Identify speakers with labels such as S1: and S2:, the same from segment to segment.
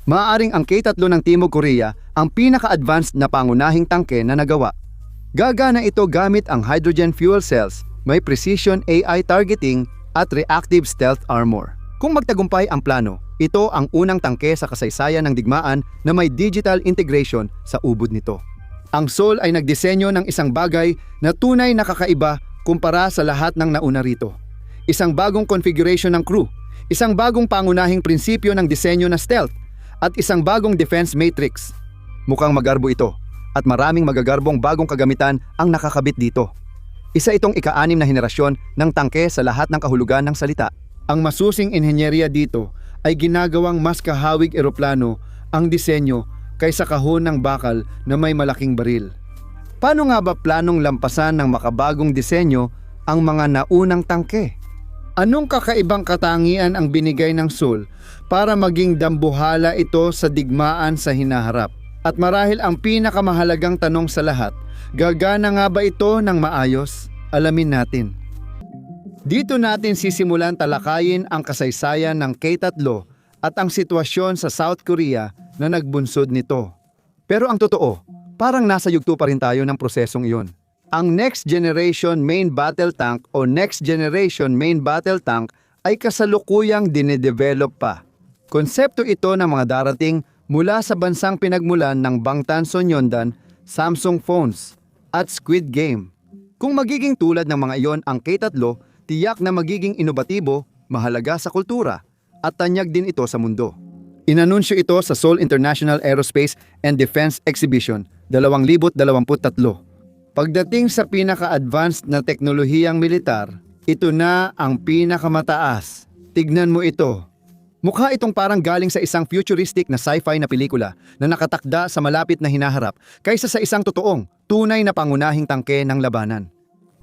S1: Maaaring ang K3 ng Timog Korea ang pinaka-advanced na pangunahing tangke na nagawa. Gagana ito gamit ang hydrogen fuel cells, may precision AI targeting at reactive stealth armor. Kung magtagumpay ang plano, ito ang unang tangke sa kasaysayan ng digmaan na may digital integration sa ubod nito. Ang Seoul ay nagdisenyo ng isang bagay na tunay na kakaiba kumpara sa lahat ng nauna rito. Isang bagong configuration ng crew, isang bagong pangunahing prinsipyo ng disenyo na stealth, at isang bagong defense matrix. Mukhang magarbo ito, at maraming magagarbong bagong kagamitan ang nakakabit dito. Isa itong ika-6 na henerasyon ng tangke sa lahat ng kahulugan ng salita. Ang masusing inhenyeriya dito ay ginagawang mas kahawig eroplano ang disenyo kaysa kahon ng bakal na may malaking baril. Paano nga ba planong lampasan ng makabagong disenyo ang mga naunang tangke? Anong kakaibang katangian ang binigay ng Seoul para maging dambuhala ito sa digmaan sa hinaharap? At marahil ang pinakamahalagang tanong sa lahat, gagana nga ba ito ng maayos? Alamin natin. Dito natin sisimulan talakayin ang kasaysayan ng K3 at ang sitwasyon sa South Korea na nagbunsod nito. Pero ang totoo, parang nasa yugto pa rin tayo ng prosesong iyon. Ang Next Generation Main Battle Tank o Next Generation Main Battle Tank ay kasalukuyang dinedevelop pa. Konsepto ito ng mga darating mula sa bansang pinagmulan ng Bangtan Sonyeondan, Samsung Phones at Squid Game. Kung magiging tulad ng mga iyon ang K3, tiyak na magiging inobatibo, mahalaga sa kultura at tanyag din ito sa mundo. Inanunsyo ito sa Seoul International Aerospace and Defense Exhibition 2023. Pagdating sa pinaka-advanced na teknolohiyang militar, ito na ang pinakamataas. Tignan mo ito. Mukha itong parang galing sa isang futuristic na sci-fi na pelikula na nakatakda sa malapit na hinaharap kaysa sa isang totoong, tunay na pangunahing tangke ng labanan.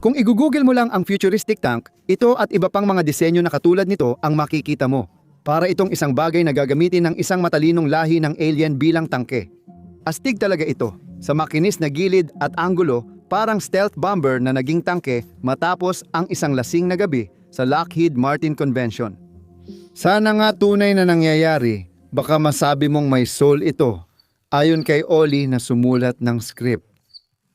S1: Kung igugugol mo lang ang futuristic tank, ito at iba pang mga disenyo na katulad nito ang makikita mo. Para itong isang bagay na gagamitin ng isang matalinong lahi ng alien bilang tangke. Astig talaga ito. Sa makinis na gilid at anggulo, parang stealth bomber na naging tangke matapos ang isang lasing na gabi sa Lockheed Martin Convention. Sana nga tunay na nangyayari, baka masabi mong may soul ito, ayon kay Oli na sumulat ng script.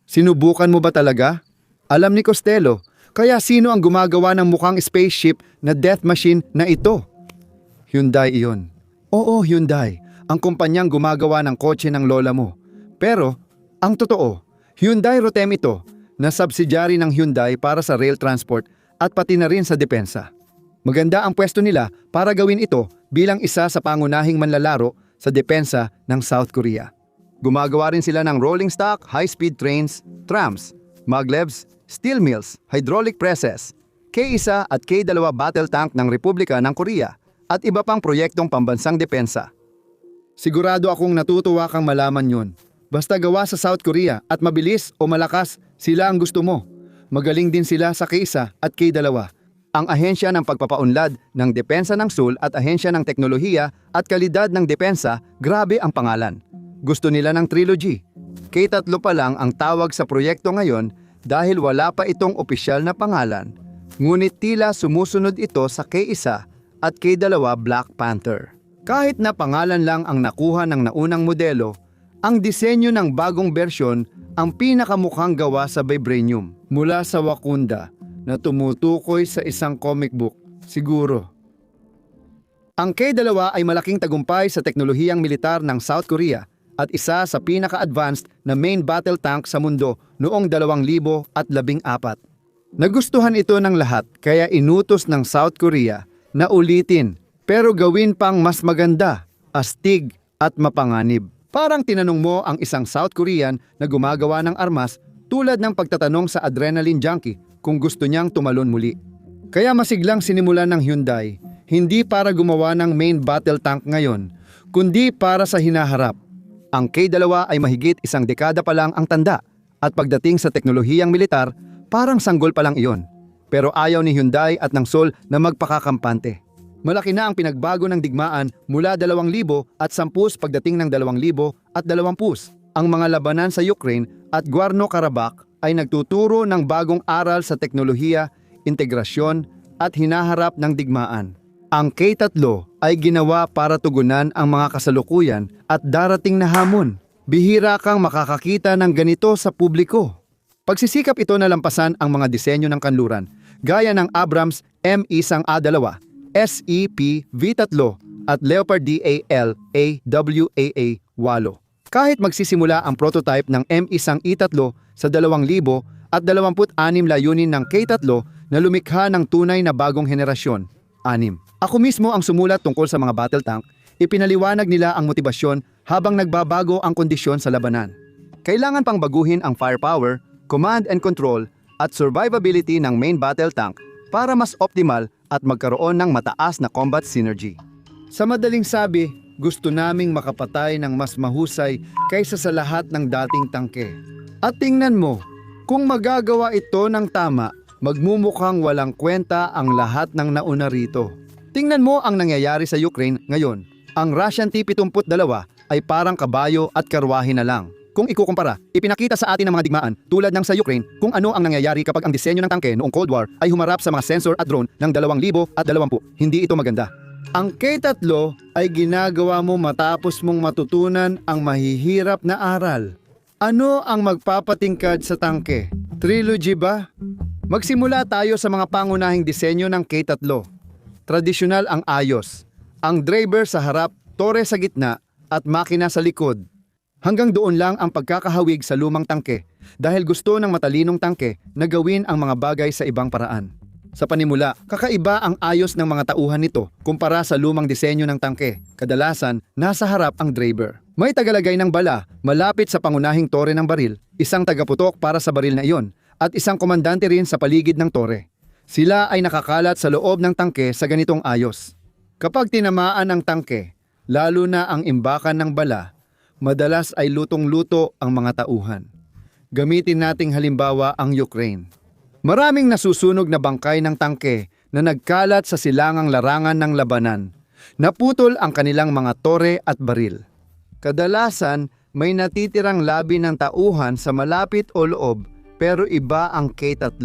S1: Sinubukan mo ba talaga? Alam ni Costello, kaya sino ang gumagawa ng mukhang spaceship na death machine na ito? Hyundai iyon. Oo, Hyundai, ang kumpanyang gumagawa ng kotse ng lola mo. Pero, ang totoo, Hyundai Rotem ito na subsidiary ng Hyundai para sa rail transport at pati na rin sa depensa. Maganda ang pwesto nila para gawin ito bilang isa sa pangunahing manlalaro sa depensa ng South Korea. Gumagawa rin sila ng rolling stock, high-speed trains, trams, maglevs, steel mills, hydraulic presses, K1 at K2 battle tank ng Republika ng Korea at iba pang proyektong pambansang depensa. Sigurado akong natutuwa kang malaman yun. Basta gawa sa South Korea at mabilis o malakas, sila ang gusto mo. Magaling din sila sa K1 at K2. Ang ahensya ng pagpapaunlad ng depensa ng Seoul at ahensya ng teknolohiya at kalidad ng depensa, grabe ang pangalan. Gusto nila ng trilogy. K3 pa lang ang tawag sa proyekto ngayon dahil wala pa itong opisyal na pangalan. Ngunit tila sumusunod ito sa K1 at K2 Black Panther. Kahit na pangalan lang ang nakuha ng naunang modelo, ang disenyo ng bagong bersyon ang pinakamukhang gawa sa vibranium mula sa Wakanda na tumutukoy sa isang comic book, siguro. Ang K2 ay malaking tagumpay sa teknolohiyang militar ng South Korea at isa sa pinaka-advanced na main battle tank sa mundo noong 2014. Nagustuhan ito ng lahat kaya inutos ng South Korea na ulitin pero gawin pang mas maganda, astig at mapanganib. Parang tinanong mo ang isang South Korean na gumagawa ng armas tulad ng pagtatanong sa adrenaline junkie kung gusto niyang tumalon muli. Kaya masiglang sinimulan ng Hyundai, hindi para gumawa ng main battle tank ngayon, kundi para sa hinaharap. Ang K2 ay mahigit isang dekada pa lang ang tanda at pagdating sa teknolohiyang militar, parang sanggol pa lang iyon. Pero ayaw ni Hyundai at ng Seoul na magpakakampante. Malaki na ang pinagbago ng digmaan mula 2010 pagdating ng 2020. Ang mga labanan sa Ukraine at Nagorno-Karabakh ay nagtuturo ng bagong aral sa teknolohiya, integrasyon at hinaharap ng digmaan. Ang K3 ay ginawa para tugunan ang mga kasalukuyan at darating na hamon. Bihira kang makakakita ng ganito sa publiko. Pagsisikap ito na lampasan ang mga disenyo ng kanluran, gaya ng Abrams M1A2, SEP V3 at Leopard DAL AWAA-8. Kahit magsisimula ang prototype ng M1E3 sa 2026 layunin ng K3 na lumikha ng tunay na bagong henerasyon, 6. Ako mismo ang sumulat tungkol sa mga battle tank, ipinaliwanag nila ang motibasyon habang nagbabago ang kondisyon sa labanan. Kailangan pang baguhin ang firepower, command and control at survivability ng main battle tank para mas optimal at magkaroon ng mataas na combat synergy. Sa madaling sabi, gusto naming makapatay ng mas mahusay kaysa sa lahat ng dating tangke. At tingnan mo, kung magagawa ito ng tama, magmumukhang walang kwenta ang lahat ng nauna rito. Tingnan mo ang nangyayari sa Ukraine ngayon. Ang Russian T-72 ay parang kabayo at karwahe na lang. Kung ikukumpara, ipinakita sa atin ng mga digmaan tulad ng sa Ukraine kung ano ang nangyayari kapag ang disenyo ng tangke noong Cold War ay humarap sa mga sensor at drone ng 2020. Hindi ito maganda. Ang K3 ay ginagawa mo matapos mong matutunan ang mahihirap na aral. Ano ang magpapatingkad sa tangke? Trilogy ba? Magsimula tayo sa mga pangunahing disenyo ng K3. Tradisyonal ang ayos. Ang driver sa harap, tore sa gitna, at makina sa likod. Hanggang doon lang ang pagkakahawig sa lumang tangke dahil gusto ng matalinong tangke na gawin ang mga bagay sa ibang paraan. Sa panimula, kakaiba ang ayos ng mga tauhan nito kumpara sa lumang disenyo ng tangke. Kadalasan, nasa harap ang driver. May tagalagay ng bala malapit sa pangunahing tore ng baril, isang tagaputok para sa baril na iyon, at isang komandante rin sa paligid ng tore. Sila ay nakakalat sa loob ng tangke sa ganitong ayos. Kapag tinamaan ang tangke, lalo na ang imbakan ng bala, madalas ay lutong-luto ang mga tauhan. Gamitin nating halimbawa ang Ukraine. Maraming nasusunog na bangkay ng tangke na nagkalat sa silangang larangan ng labanan. Naputol ang kanilang mga tore at baril. Kadalasan, may natitirang labi ng tauhan sa malapit o loob, pero iba ang K3.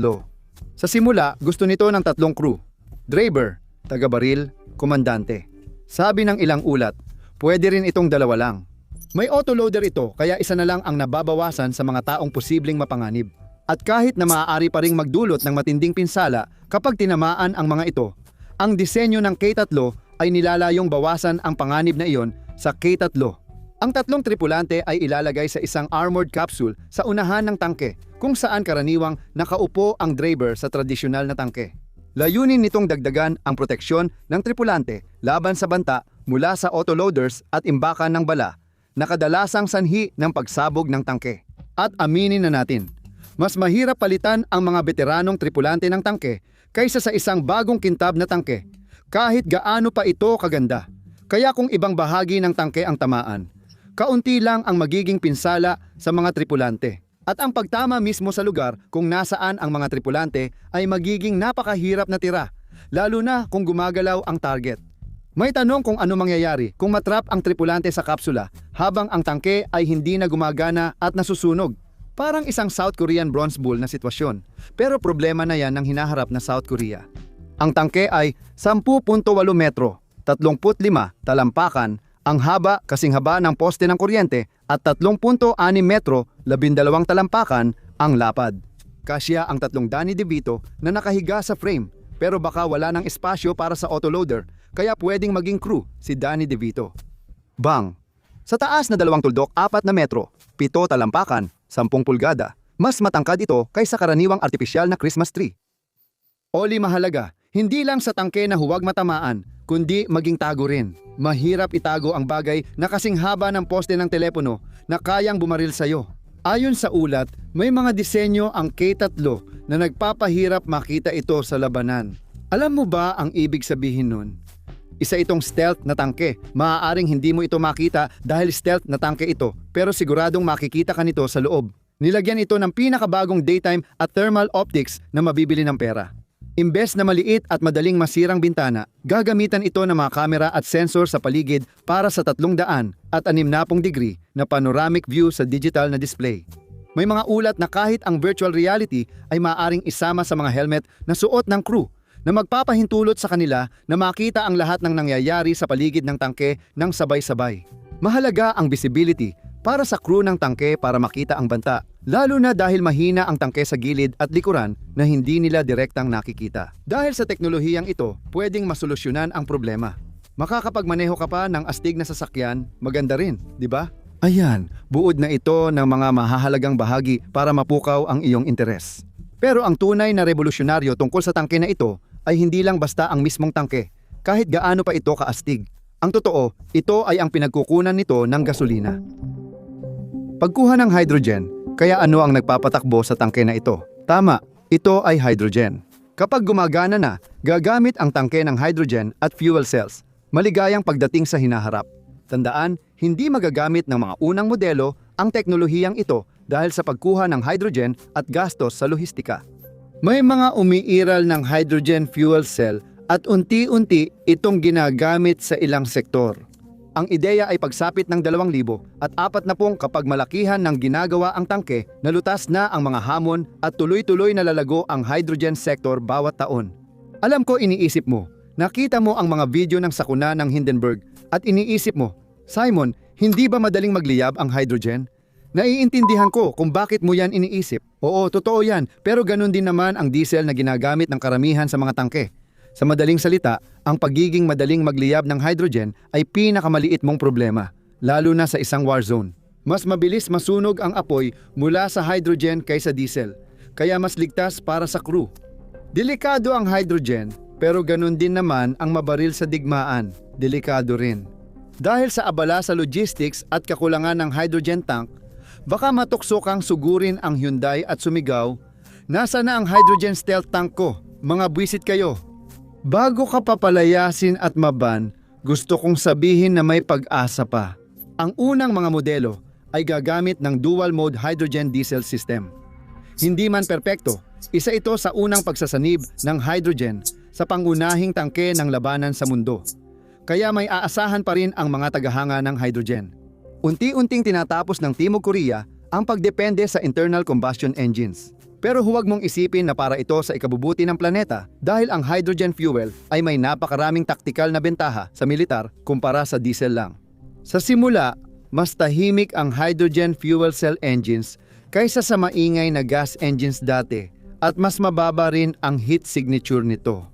S1: Sa simula, gusto nito ng 3 crew. Driver, taga-baril, komandante. Sabi ng ilang ulat, pwede rin itong 2 lang. May autoloader ito kaya isa na lang ang nababawasan sa mga taong posibleng mapanganib. At kahit na maaari pa ring magdulot ng matinding pinsala kapag tinamaan ang mga ito, ang disenyo ng K3 ay nilalayong bawasan ang panganib na iyon sa K3. Ang 3 tripulante ay ilalagay sa isang armored capsule sa unahan ng tangke kung saan karaniwang nakaupo ang driver sa tradisyonal na tangke. Layunin nitong dagdagan ang proteksyon ng tripulante laban sa banta mula sa autoloaders at imbakan ng bala na kadalasang sanhi ng pagsabog ng tangke. At aminin na natin, mas mahirap palitan ang mga veteranong tripulante ng tangke kaysa sa isang bagong kintab na tangke, kahit gaano pa ito kaganda. Kaya kung ibang bahagi ng tangke ang tamaan, kaunti lang ang magiging pinsala sa mga tripulante. At ang pagtama mismo sa lugar kung nasaan ang mga tripulante ay magiging napakahirap na tira, lalo na kung gumagalaw ang target. May tanong kung ano mangyayari kung matrap ang tripulante sa kapsula habang ang tangke ay hindi na gumagana at nasusunog. Parang isang South Korean Bronze Bull na sitwasyon, pero problema na yan ng hinaharap na South Korea. Ang tangke ay 10.8 metro, 35 talampakan, ang haba kasing haba ng poste ng kuryente at 3.6 metro, 12 talampakan ang lapad. Kasya ang 3 Danny DeVito na nakahiga sa frame, pero baka wala ng espasyo para sa autoloader, kaya pwedeng maging crew si Danny DeVito. Bang! Sa taas na 2 tuldok 4 na metro, 7 talampakan, 10 pulgada, mas matangkad ito kaysa karaniwang artipisyal na Christmas tree. Oli mahalaga, hindi lang sa tangke na huwag matamaan, kundi maging tago rin. Mahirap itago ang bagay na kasing haba ng poste ng telepono na kayang bumaril sa'yo. Ayon sa ulat, may mga disenyo ang K3 na nagpapahirap makita ito sa labanan. Alam mo ba ang ibig sabihin nun? Isa itong stealth na tangke. Maaaring hindi mo ito makita dahil stealth na tangke ito, pero siguradong makikita ka nito sa loob. Nilagyan ito ng pinakabagong daytime at thermal optics na mabibili ng pera. Imbes na maliit at madaling masirang bintana, gagamitan ito ng mga kamera at sensor sa paligid para sa 300 at 60 degree na panoramic view sa digital na display. May mga ulat na kahit ang virtual reality ay maaaring isama sa mga helmet na suot ng crew na magpapahintulot sa kanila na makita ang lahat ng nangyayari sa paligid ng tangke ng sabay-sabay. Mahalaga ang visibility para sa crew ng tangke para makita ang banta, lalo na dahil mahina ang tangke sa gilid at likuran na hindi nila direktang nakikita. Dahil sa teknolohiyang ito, pwedeng masolusyonan ang problema. Makakapagmaneho ka pa ng astig na sasakyan, maganda rin, di ba? Ayan, buod na ito ng mga mahahalagang bahagi para mapukaw ang iyong interes. Pero ang tunay na revolusyonaryo tungkol sa tangke na ito ay hindi lang basta ang mismong tangke, kahit gaano pa ito kaastig. Ang totoo, ito ay ang pinagkukunan nito ng gasolina. Pagkuha ng hydrogen, kaya ano ang nagpapatakbo sa tangke na ito? Tama, ito ay hydrogen. Kapag gumagana na, gagamit ang tangke ng hydrogen at fuel cells. Maligayang pagdating sa hinaharap. Tandaan, hindi magagamit ng mga unang modelo ang teknolohiyang ito dahil sa pagkuha ng hydrogen at gastos sa lohistika. May mga umiiral ng hydrogen fuel cell at unti-unti itong ginagamit sa ilang sektor. Ang ideya ay pagsapit ng 2,000 at 40 kapag malakihan ng ginagawa ang tangke, nalutas na ang mga hamon at tuloy-tuloy na lalago ang hydrogen sector bawat taon. Alam ko iniisip mo, nakita mo ang mga video ng sakuna ng Hindenburg at iniisip mo, Simon, hindi ba madaling magliyab ang hydrogen? Naiintindihan ko kung bakit mo yan iniisip. Oo, totoo yan, pero ganun din naman ang diesel na ginagamit ng karamihan sa mga tangke. Sa madaling salita, ang pagiging madaling magliyab ng hydrogen ay pinakamaliit mong problema, lalo na sa isang war zone. Mas mabilis masunog ang apoy mula sa hydrogen kaysa diesel, kaya mas ligtas para sa crew. Delikado ang hydrogen, pero ganun din naman ang mabaril sa digmaan, delikado rin. Dahil sa abala sa logistics at kakulangan ng hydrogen tank, baka matukso kang sugurin ang Hyundai at sumigaw, "Nasa na ang hydrogen stealth tank ko? Mga buwisit kayo." Bago ka papalayasin at maban, gusto kong sabihin na may pag-asa pa. Ang unang mga modelo ay gagamit ng dual-mode hydrogen diesel system. Hindi man perpekto, isa ito sa unang pagsasanib ng hydrogen sa pangunahing tangke ng labanan sa mundo. Kaya may aasahan pa rin ang mga tagahanga ng hydrogen. Unti-unting tinatapos ng Timog Korea ang pagdepende sa internal combustion engines. Pero huwag mong isipin na para ito sa ikabubuti ng planeta dahil ang hydrogen fuel ay may napakaraming taktikal na bentaha sa militar kumpara sa diesel lang. Sa simula, mas tahimik ang hydrogen fuel cell engines kaysa sa maingay na gas engines dati at mas mababa rin ang heat signature nito.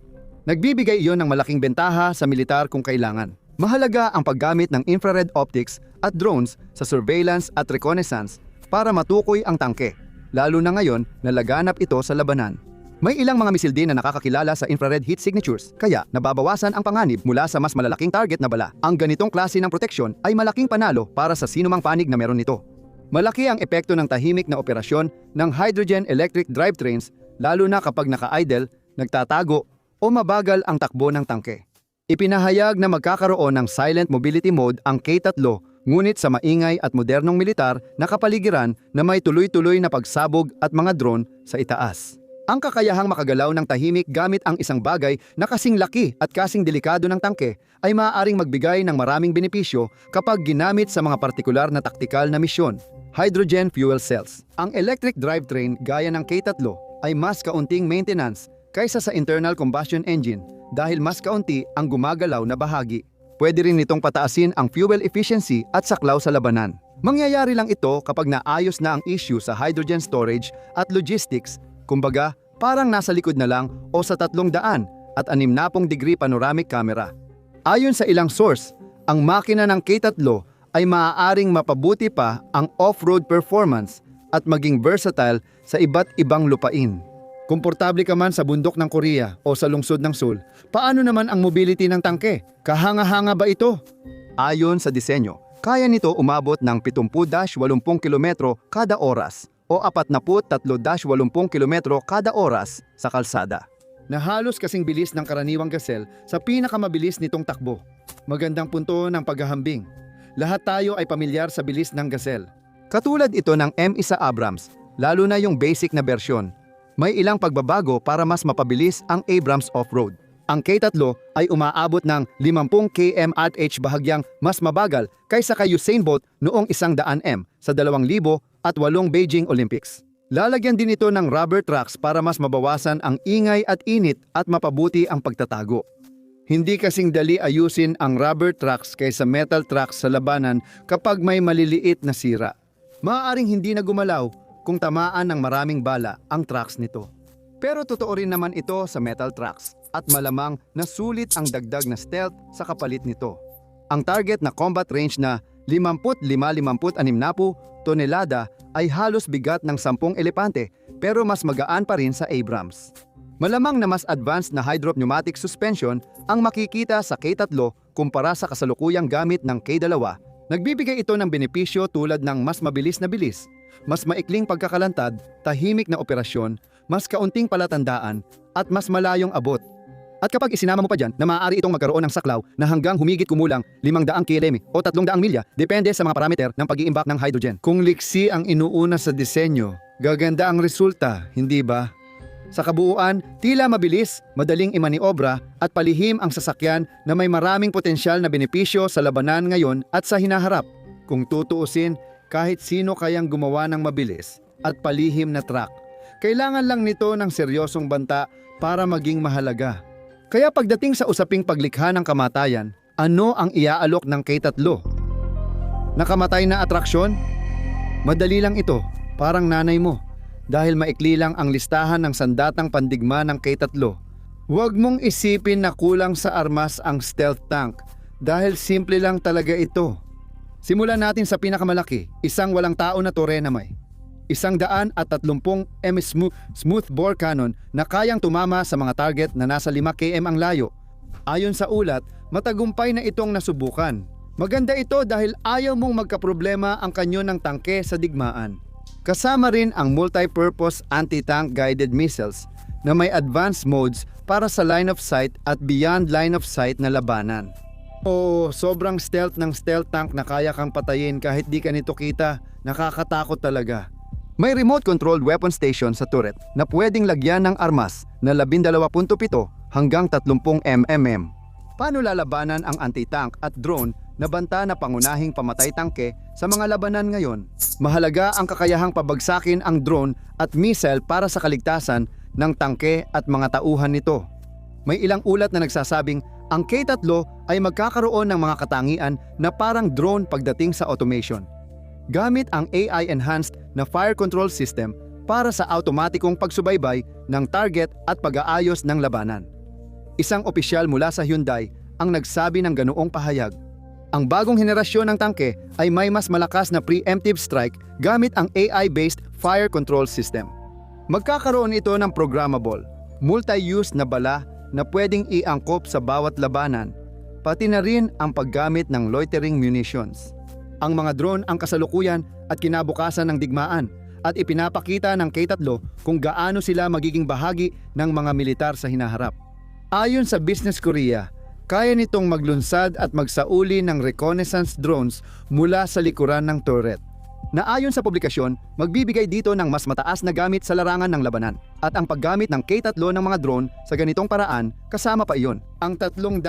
S1: Nagbibigay iyon ng malaking bentaha sa militar kung kailangan. Mahalaga ang paggamit ng infrared optics at drones sa surveillance at reconnaissance para matukoy ang tangke. Lalo na ngayon na laganap ito sa labanan. May ilang mga misil din na nakakakilala sa infrared heat signatures, kaya nababawasan ang panganib mula sa mas malalaking target na bala. Ang ganitong klase ng proteksyon ay malaking panalo para sa sinumang panig na meron nito. Malaki ang epekto ng tahimik na operasyon ng hydrogen electric drivetrains, lalo na kapag naka-idle, nagtatago o mabagal ang takbo ng tangke. Ipinahayag na magkakaroon ng silent mobility mode ang K3, ngunit sa maingay at modernong militar na kapaligiran na may tuloy-tuloy na pagsabog at mga drone sa itaas. Ang kakayahang makagalaw ng tahimik gamit ang isang bagay na kasing laki at kasing delikado ng tangke ay maaaring magbigay ng maraming benepisyo kapag ginamit sa mga partikular na taktikal na misyon. Hydrogen fuel cells. Ang electric drivetrain gaya ng K3 ay mas kaunting maintenance kaysa sa internal combustion engine dahil mas kaunti ang gumagalaw na bahagi. Pwede rin nitong pataasin ang fuel efficiency at saklaw sa labanan. Mangyayari lang ito kapag naayos na ang issue sa hydrogen storage at logistics, kumbaga parang nasa likod na lang o sa 300 at 60 degree panoramic camera. Ayon sa ilang source, ang makina ng K3 ay maaaring mapabuti pa ang off-road performance at maging versatile sa iba't ibang lupain. Komportable ka man sa bundok ng Korea o sa lungsod ng Seoul, paano naman ang mobility ng tangke? Kahanga-hanga ba ito? Ayon sa disenyo, kaya nito umabot ng 70-80 km kada oras o 43-80 km kada oras sa kalsada, na halos kasing bilis ng karaniwang gazelle sa pinakamabilis nitong takbo. Magandang punto ng paghahambing. Lahat tayo ay pamilyar sa bilis ng gazelle. Katulad ito ng M1 Abrams, lalo na yung basic na bersyon. May ilang pagbabago para mas mapabilis ang Abrams off-road. Ang K3 ay umaabot ng 50 km/h bahagyang mas mabagal kaysa kay Usain Bolt noong 100 m sa 2008 Beijing Olympics. Lalagyan din ito ng rubber tracks para mas mabawasan ang ingay at init at mapabuti ang pagtatago. Hindi kasing dali ayusin ang rubber tracks kaysa metal tracks sa labanan kapag may maliliit na sira. Maaaring hindi na gumalaw kung tamaan ng maraming bala ang tracks nito. Pero totoo rin naman ito sa metal tracks at malamang na sulit ang dagdag na stealth sa kapalit nito. Ang target na combat range na 55-56 tonelada ay halos bigat ng 10 elepante pero mas magaan pa rin sa Abrams. Malamang na mas advanced na hydropneumatic suspension ang makikita sa K3 kumpara sa kasalukuyang gamit ng K2. Nagbibigay ito ng benepisyo tulad ng mas mabilis na bilis, mas maikling pagkakalantad, tahimik na operasyon, mas kaunting palatandaan, at mas malayong abot. At kapag isinama mo pa dyan na maaari itong magkaroon ng saklaw na hanggang humigit kumulang 500 km o 300 milya depende sa mga parameter ng pag-iimbak ng hydrogen. Kung liksi ang inuuna sa disenyo, gaganda ang resulta, hindi ba? Sa kabuuan, tila mabilis, madaling imaniobra at palihim ang sasakyan na may maraming potensyal na benepisyo sa labanan ngayon at sa hinaharap. Kung tutuusin, kahit sino kayang gumawa ng mabilis at palihim na truck. Kailangan lang nito ng seryosong banta para maging mahalaga. Kaya pagdating sa usaping paglikha ng kamatayan, ano ang iaalok ng K3? Nakamatay na atraksyon? Madali lang ito, parang nanay mo. Dahil maikli lang ang listahan ng sandatang pandigma ng K3. Huwag mong isipin na kulang sa armas ang stealth tank dahil simple lang talaga ito. Simulan natin sa pinakamalaki, isang walang tao na Torenamay. 130 mm smoothbore cannon na kayang tumama sa mga target na nasa 5 km ang layo. Ayon sa ulat, matagumpay na itong nasubukan. Maganda ito dahil ayaw mong magkaproblema ang kanyon ng tangke sa digmaan. Kasama rin ang multi-purpose anti-tank guided missiles na may advanced modes para sa line of sight at beyond line of sight na labanan. Oo, sobrang stealth ng stealth tank na kaya kang patayin kahit di ka nito kita. Nakakatakot talaga. May remote-controlled weapon station sa turret na pwedeng lagyan ng armas na 12.7 hanggang 30 mm. Paano lalabanan ang anti-tank at drone na banta na pangunahing pamatay tangke sa mga labanan ngayon? Mahalaga ang kakayahang pabagsakin ang drone at missile para sa kaligtasan ng tangke at mga tauhan nito. May ilang ulat na nagsasabing ang K3 ay magkakaroon ng mga katangian na parang drone pagdating sa automation. Gamit ang AI-enhanced na fire control system para sa automatikong pagsubaybay ng target at pag-aayos ng labanan. Isang opisyal mula sa Hyundai ang nagsabi ng ganoong pahayag. Ang bagong henerasyon ng tangke ay may mas malakas na preemptive strike gamit ang AI-based fire control system. Magkakaroon ito ng programmable, multi-use na bala na pwedeng iangkop sa bawat labanan, pati na rin ang paggamit ng loitering munitions. Ang mga drone ang kasalukuyan at kinabukasan ng digmaan at ipinapakita ng K3 kung gaano sila magiging bahagi ng mga militar sa hinaharap. Ayon sa Business Korea, kaya nitong maglunsad at magsauli ng reconnaissance drones mula sa likuran ng turret. Na ayon sa publikasyon, magbibigay dito ng mas mataas na gamit sa larangan ng labanan. At ang paggamit ng K3 ng mga drone sa ganitong paraan, kasama pa iyon. Ang 360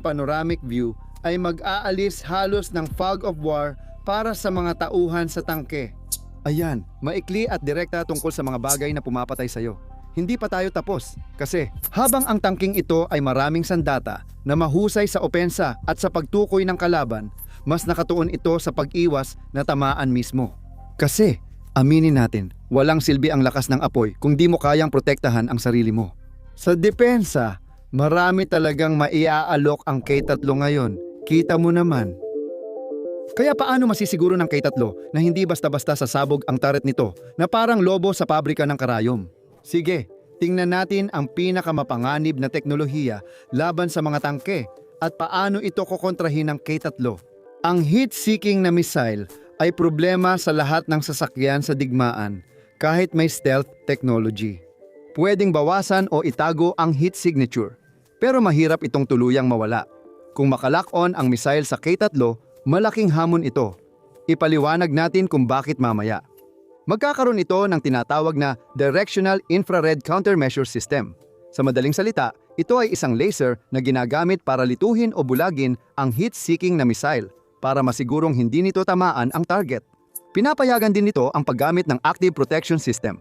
S1: panoramic view ay mag-aalis halos ng fog of war para sa mga tauhan sa tangke. Ayan, maikli at direkta tungkol sa mga bagay na pumapatay sa iyo. Hindi pa tayo tapos kasi habang ang tangking ito ay maraming sandata na mahusay sa opensa at sa pagtukoy ng kalaban, mas nakatuon ito sa pag-iwas na tamaan mismo. Kasi, aminin natin, walang silbi ang lakas ng apoy kung di mo kayang protektahan ang sarili mo. Sa depensa, marami talagang maiaalok ang K3 ngayon. Kita mo naman. Kaya paano masisiguro ng K3 na hindi basta-basta sasabog ang turret nito na parang lobo sa pabrika ng karayom? Sige, tingnan natin ang pinakamapanganib na teknolohiya laban sa mga tangke at paano ito kokontrahin ng K3. Ang heat-seeking na missile ay problema sa lahat ng sasakyan sa digmaan kahit may stealth technology. Pwedeng bawasan o itago ang heat signature, pero mahirap itong tuluyang mawala. Kung makalock-on ang missile sa K3, malaking hamon ito. Ipaliwanag natin kung bakit mamaya. Magkakaroon ito ng tinatawag na Directional Infrared Countermeasure System. Sa madaling salita, ito ay isang laser na ginagamit para lituhin o bulagin ang heat-seeking na missile para masigurong hindi nito tamaan ang target. Pinapayagan din nito ang paggamit ng Active Protection System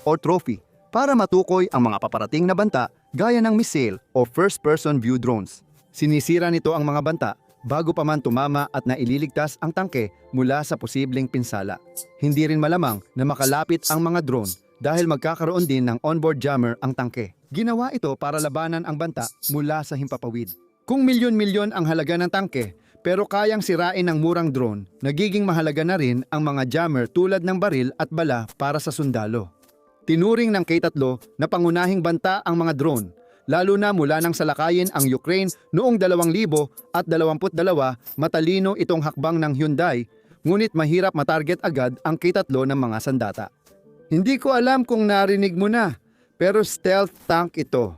S1: or trophy para matukoy ang mga paparating na banta gaya ng missile o first-person view drones. Sinisira nito ang mga banta bago pa man tumama at naililigtas ang tangke mula sa posibleng pinsala. Hindi rin malamang na makalapit ang mga drone dahil magkakaroon din ng onboard jammer ang tangke. Ginawa ito para labanan ang banta mula sa himpapawid. Kung milyon-milyon ang halaga ng tangke, pero kayang sirain ng murang drone, nagiging mahalaga na rin ang mga jammer tulad ng baril at bala para sa sundalo. Tinuring ng K3 na pangunahing banta ang mga drone, lalo na mula nang salakayin ang Ukraine noong 2022, matalino itong hakbang ng Hyundai, ngunit mahirap matarget agad ang K3 ng mga sandata. Hindi ko alam kung narinig mo na, pero stealth tank ito.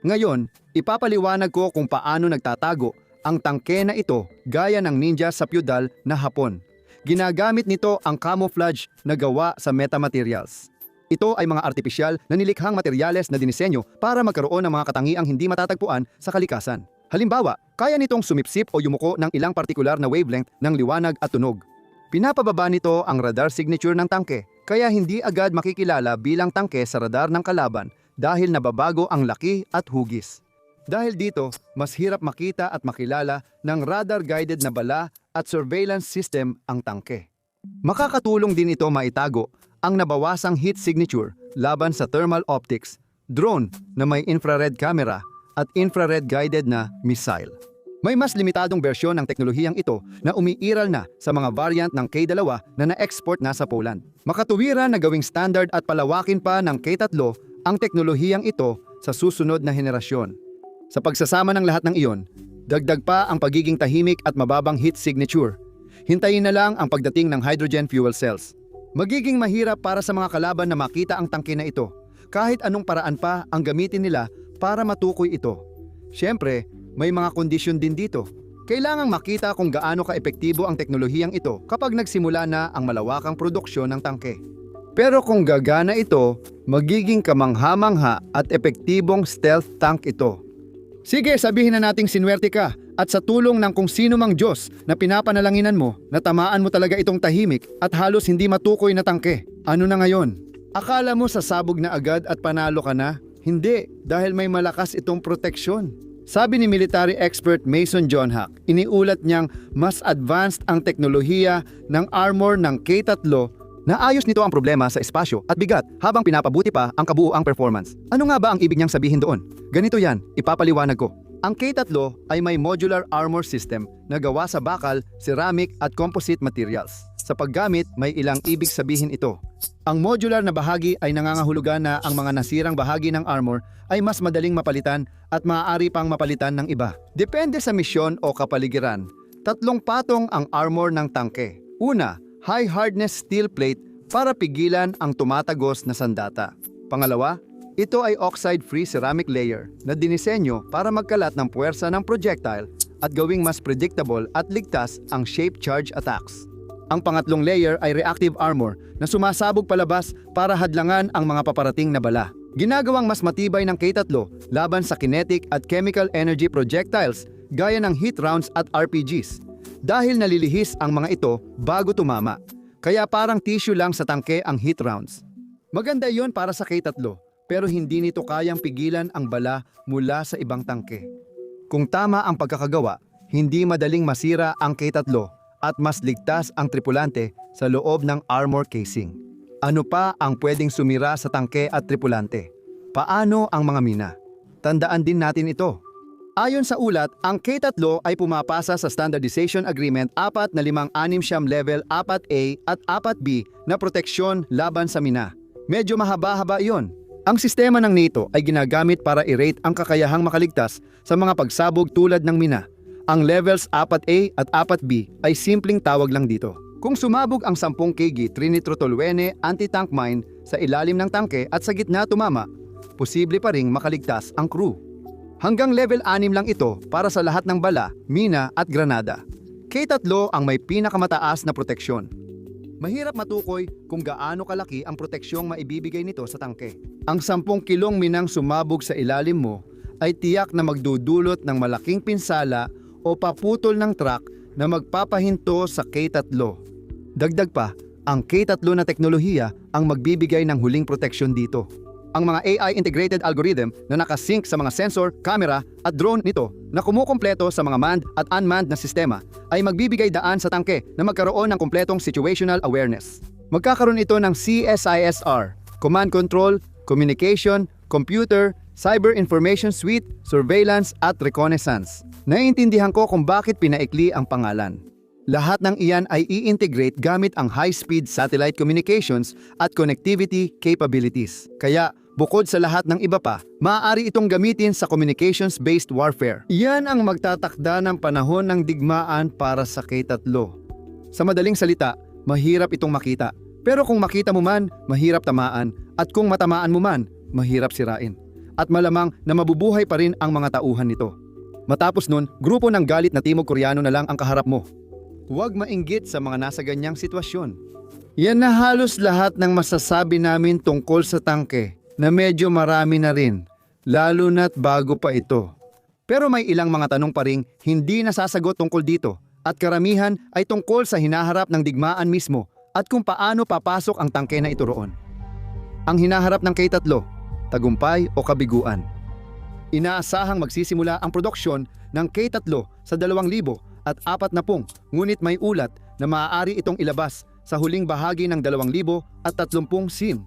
S1: Ngayon, ipapaliwanag ko kung paano nagtatago ang tangke na ito gaya ng ninja sa feudal na Hapon. Ginagamit nito ang camouflage na gawa sa metamaterials. Ito ay mga artipisyal na nilikhang materyales na dinisenyo para magkaroon ng mga katangiang hindi matatagpuan sa kalikasan. Halimbawa, kaya nitong sumipsip o yumuko ng ilang partikular na wavelength ng liwanag at tunog. Pinapababa nito ang radar signature ng tangke, kaya hindi agad makikilala bilang tangke sa radar ng kalaban dahil nababago ang laki at hugis. Dahil dito, mas hirap makita at makilala ng radar-guided na bala at surveillance system ang tangke. Makakatulong din ito maitago ang nabawasang heat signature laban sa thermal optics, drone na may infrared camera at infrared-guided na missile. May mas limitadong bersyon ng teknolohiyang ito na umiiral na sa mga variant ng K2 na na-export na sa Poland. Makatuwiran na gawing standard at palawakin pa ng K3 ang teknolohiyang ito sa susunod na henerasyon. Sa pagsasama ng lahat ng iyon, dagdag pa ang pagiging tahimik at mababang heat signature. Hintayin na lang ang pagdating ng hydrogen fuel cells. Magiging mahirap para sa mga kalaban na makita ang tangke na ito, kahit anong paraan pa ang gamitin nila para matukoy ito. Siyempre, may mga kondisyon din dito. Kailangang makita kung gaano ka-epektibo ang teknolohiyang ito kapag nagsimula na ang malawakang produksyon ng tangke. Pero kung gagana ito, magiging kamangha-mangha at epektibong stealth tank ito. Sige, sabihin na nating sinwerte ka at sa tulong ng kung sino mang Diyos na pinapanalanginan mo, natamaan mo talaga itong tahimik at halos hindi matukoy na tangke. Ano na ngayon? Akala mo sasabog na agad at panalo ka na? Hindi, dahil may malakas itong proteksyon. Sabi ni military expert Mason John Hack, iniulat niyang mas advanced ang teknolohiya ng armor ng K3. Naayos nito ang problema sa espasyo at bigat habang pinapabuti pa ang kabuuang performance. Ano nga ba ang ibig niyang sabihin doon? Ganito yan, ipapaliwanag ko. Ang K3 ay may modular armor system na gawa sa bakal, ceramic at composite materials. Sa paggamit, may ilang ibig sabihin ito. Ang modular na bahagi ay nangangahulugan na ang mga nasirang bahagi ng armor ay mas madaling mapalitan at maaari pang mapalitan ng iba. Depende sa misyon o kapaligiran. 3 patong ang armor ng tangke. Una, high hardness steel plate para pigilan ang tumatagos na sandata. Pangalawa, ito ay oxide-free ceramic layer na dinisenyo para magkalat ng puwersa ng projectile at gawing mas predictable at ligtas ang shape charge attacks. Ang pangatlong layer ay reactive armor na sumasabog palabas para hadlangan ang mga paparating na bala. Ginagawang mas matibay ng K3 laban sa kinetic at chemical energy projectiles gaya ng heat rounds at RPGs. Dahil nalilihis ang mga ito bago tumama, kaya parang tissue lang sa tangke ang heat rounds. Maganda yon para sa K3, pero hindi nito kayang pigilan ang bala mula sa ibang tangke. Kung tama ang pagkakagawa, hindi madaling masira ang K3 at mas ligtas ang tripulante sa loob ng armor casing. Ano pa ang pwedeng sumira sa tangke at tripulante? Paano ang mga mina? Tandaan din natin ito. Ayon sa ulat, ang K3 ay pumapasa sa Standardization Agreement 4 na 5-6 level 4A at 4B na proteksyon laban sa mina. Medyo mahaba-haba iyon. Ang sistema ng NATO ay ginagamit para i-rate ang kakayahang makaligtas sa mga pagsabog tulad ng mina. Ang levels 4A at 4B ay simpleng tawag lang dito. Kung sumabog ang 10 kg trinitrotoluene anti-tank mine sa ilalim ng tangke at sa gitna tumama, posible pa ring makaligtas ang crew. Hanggang level 6 lang ito para sa lahat ng bala, mina at granada. K3 ang may pinakamataas na proteksyon. Mahirap matukoy kung gaano kalaki ang proteksyong maibibigay nito sa tangke. Ang 10 kilong minang sumabog sa ilalim mo ay tiyak na magdudulot ng malaking pinsala o paputol ng truck na magpapahinto sa K3. Dagdag pa, ang K3 na teknolohiya ang magbibigay ng huling proteksyon dito. Ang mga AI-integrated algorithm na nakasync sa mga sensor, camera at drone nito na kumukumpleto sa mga manned at unmanned na sistema ay magbibigay daan sa tangke na magkaroon ng kumpletong situational awareness. Magkakaroon ito ng CSISR, Command Control, Communication, Computer, Cyber Information Suite, Surveillance at Reconnaissance. Naiintindihan ko kung bakit pinaikli ang pangalan. Lahat ng iyan ay i-integrate gamit ang high-speed satellite communications at connectivity capabilities. Kaya, bukod sa lahat ng iba pa, maaari itong gamitin sa communications-based warfare. Iyan ang magtatakda ng panahon ng digmaan para sa K3. Sa madaling salita, mahirap itong makita. Pero kung makita mo man, mahirap tamaan. At kung matamaan mo man, mahirap sirain. At malamang na mabubuhay pa rin ang mga tauhan nito. Matapos nun, grupo ng galit na Timog Koreano na lang ang kaharap mo. Huwag mainggit sa mga nasa ganyang sitwasyon. Yan na halos lahat ng masasabi namin tungkol sa tangke na medyo marami na rin, lalo na't bago pa ito. Pero may ilang mga tanong pa ring hindi nasasagot tungkol dito at karamihan ay tungkol sa hinaharap ng digmaan mismo at kung paano papasok ang tangke na ito roon. Ang hinaharap ng K3, tagumpay o kabiguan. Inaasahang magsisimula ang produksyon ng K3 sa 2,040, ngunit may ulat na maaari itong ilabas sa huling bahagi ng 2,030 SIM.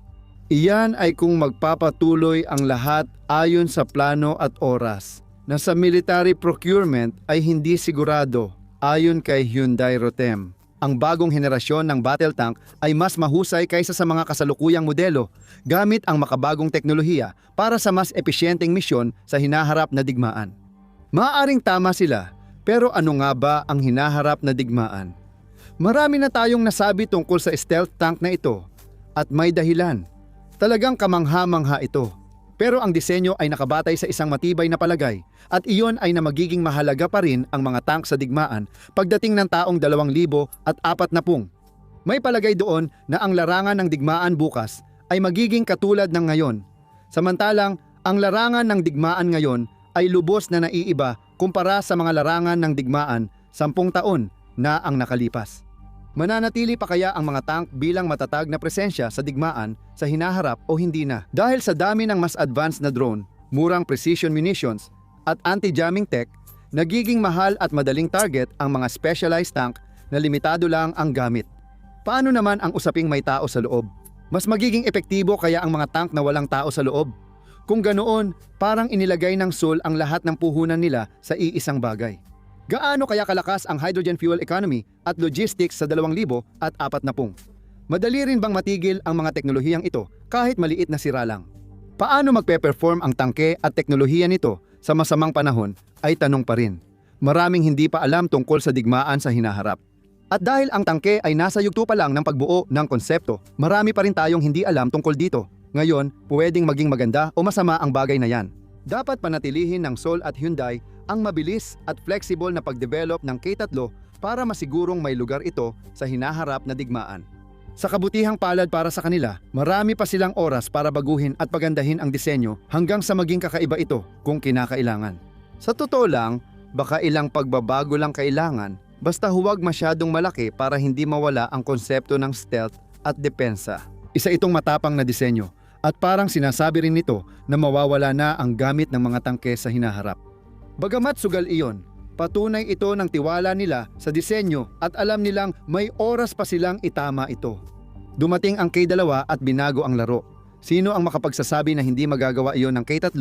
S1: Iyan ay kung magpapatuloy ang lahat ayon sa plano at oras, na sa military procurement ay hindi sigurado ayon kay Hyundai Rotem. Ang bagong henerasyon ng battle tank ay mas mahusay kaysa sa mga kasalukuyang modelo gamit ang makabagong teknolohiya para sa mas episyenteng misyon sa hinaharap na digmaan. Maaaring tama sila, pero ano nga ba ang hinaharap na digmaan? Marami na tayong nasabi tungkol sa stealth tank na ito at may dahilan. Talagang kamangha-mangha ito. Pero ang disenyo ay nakabatay sa isang matibay na palagay at iyon ay na magiging mahalaga pa rin ang mga tank sa digmaan pagdating ng taong 2040. May palagay doon na ang larangan ng digmaan bukas ay magiging katulad ng ngayon. Samantalang ang larangan ng digmaan ngayon ay lubos na naiiba kumpara sa mga larangan ng digmaan 10 taon na ang nakalipas. Mananatili pa kaya ang mga tank bilang matatag na presensya sa digmaan sa hinaharap o hindi na? Dahil sa dami ng mas advanced na drone, murang precision munitions at anti-jamming tech, nagiging mahal at madaling target ang mga specialized tank na limitado lang ang gamit. Paano naman ang usaping may tao sa loob? Mas magiging epektibo kaya ang mga tank na walang tao sa loob? Kung ganoon, parang inilagay ng Seoul ang lahat ng puhunan nila sa iisang bagay. Gaano kaya kalakas ang hydrogen fuel economy at logistics sa 2040? Madali rin bang matigil ang mga teknolohiyang ito kahit maliit na sira lang? Paano magpe-perform ang tangke at teknolohiya nito sa masamang panahon ay tanong pa rin. Maraming hindi pa alam tungkol sa digmaan sa hinaharap. At dahil ang tangke ay nasa yugto pa lang ng pagbuo ng konsepto, marami pa rin tayong hindi alam tungkol dito. Ngayon, pwedeng maging maganda o masama ang bagay na yan. Dapat panatilihin ng Seoul at Hyundai ang mabilis at flexible na pagdevelop ng K3 para masigurong may lugar ito sa hinaharap na digmaan. Sa kabutihang palad para sa kanila, marami pa silang oras para baguhin at pagandahin ang disenyo hanggang sa maging kakaiba ito kung kinakailangan. Sa totoo lang, baka ilang pagbabago lang kailangan, basta huwag masyadong malaki para hindi mawala ang konsepto ng stealth at depensa. Isa itong matapang na disenyo. At parang sinasabi rin nito na mawawala na ang gamit ng mga tangke sa hinaharap. Bagamat sugal iyon, patunay ito ng tiwala nila sa disenyo at alam nilang may oras pa silang itama ito. Dumating ang K2 at binago ang laro. Sino ang makapagsasabi na hindi magagawa iyon ng K3?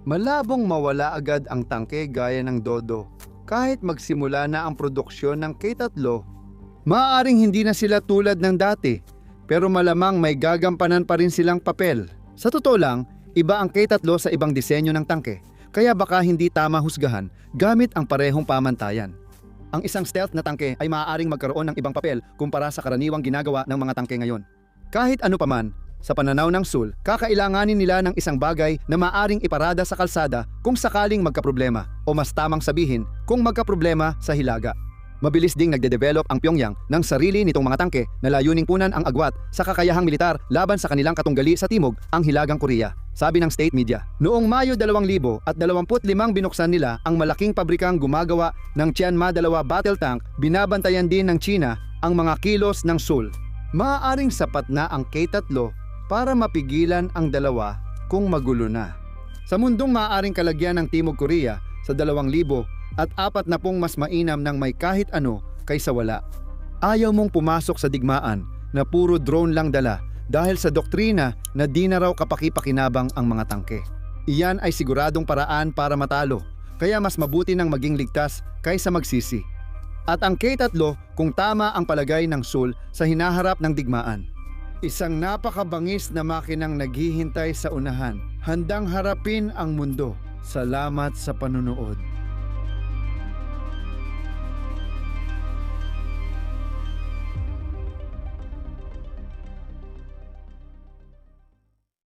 S1: Malabong mawala agad ang tangke gaya ng Dodo. Kahit magsimula na ang produksyon ng K3, maaaring hindi na sila tulad ng dati. Pero malamang may gagampanan pa rin silang papel. Sa totoo lang, iba ang K3 sa ibang disenyo ng tangke, kaya baka hindi tama husgahan gamit ang parehong pamantayan. Ang isang stealth na tangke ay maaaring magkaroon ng ibang papel kumpara sa karaniwang ginagawa ng mga tangke ngayon. Kahit ano paman, sa pananaw ng Seoul, kakailanganin nila ng isang bagay na maaaring iparada sa kalsada kung sakaling magkaproblema o mas tamang sabihin kung magkaproblema sa hilaga. Mabilis ding nagde-develop ang Pyongyang ng sarili nitong mga tangke na layuning punan ang agwat sa kakayahang militar laban sa kanilang katunggali sa timog, ang Hilagang Korea. Sabi ng state media, noong Mayo 2025 binuksan nila ang malaking pabrikang gumagawa ng Tianma-2 battle tank. Binabantayan din ng China ang mga kilos ng Seoul. Maaaring sapat na ang K3 para mapigilan ang dalawa kung magulo na. Sa mundong maaaring kalagyan ng Timog Korea sa 2040 mas mainam ng may kahit ano kaysa wala. Ayaw mong pumasok sa digmaan na puro drone lang dala dahil sa doktrina na di na raw kapaki-pakinabang ang mga tangke. Iyan ay siguradong paraan para matalo, kaya mas mabuti nang maging ligtas kaysa magsisi. At ang K3 kung tama ang palagay ng Seoul sa hinaharap ng digmaan. Isang napakabangis na makinang naghihintay sa unahan, handang harapin ang mundo. Salamat sa panunood.